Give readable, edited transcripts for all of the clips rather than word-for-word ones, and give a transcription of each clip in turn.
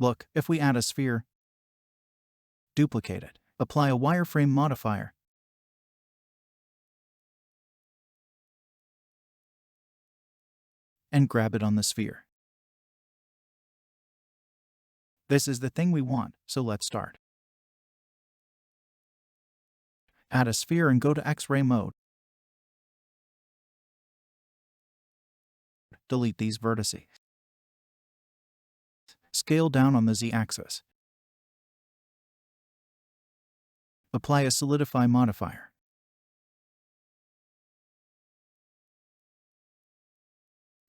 Look, if we add a sphere, duplicate it, apply a wireframe modifier, and grab it on the sphere. This is the thing we want, so let's start. Add a sphere and go to X-ray mode. Delete these vertices. Scale down on the Z-axis. Apply a solidify modifier.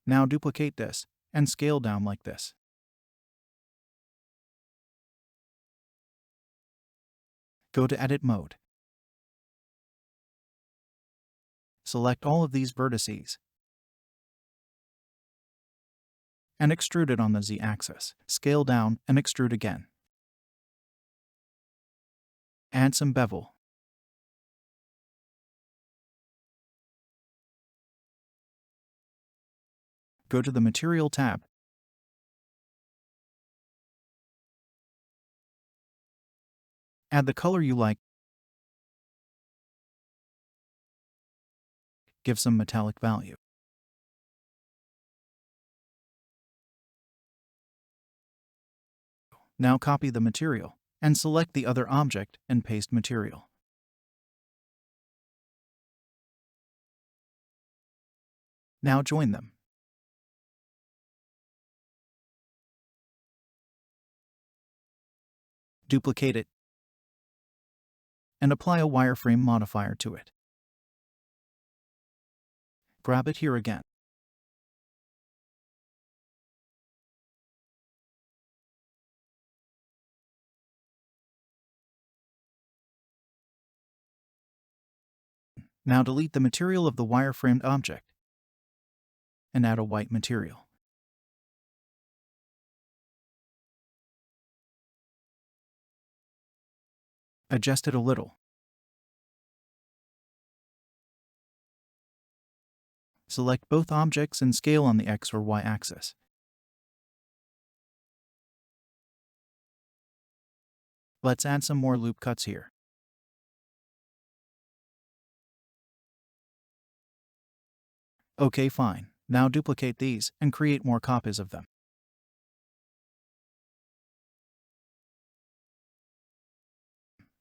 Now duplicate this and scale down like this. Go to Edit mode. Select all of these vertices and extrude it on the Z-axis. Scale down and extrude again. Add some bevel. Go to the Material tab. Add the color you like. Give some metallic value. Now copy the material and select the other object and paste material. Now join them. Duplicate it and apply a wireframe modifier to it. Grab it here again. Now delete the material of the wireframed object and add a white material. Adjust it a little. Select both objects and scale on the X or Y axis. Let's add some more loop cuts here. Okay, fine. Now duplicate these and create more copies of them.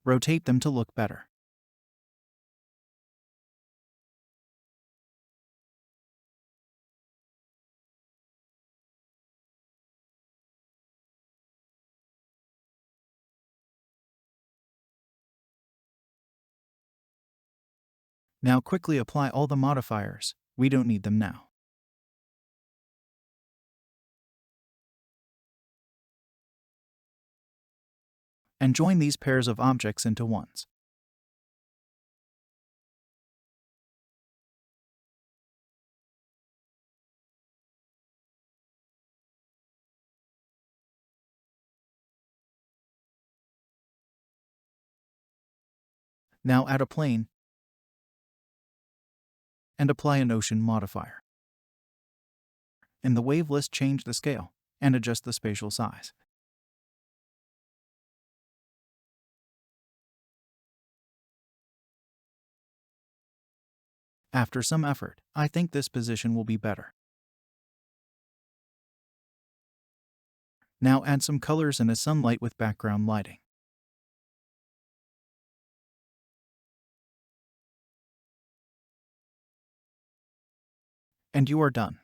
Rotate them to look better. Now quickly apply all the modifiers. We don't need them now. And join these pairs of objects into ones. Now add a plane and apply an ocean modifier. In the wave list, change the scale and adjust the spatial size. After some effort, I think this position will be better. Now add some colors and a sunlight with background lighting. And you are done.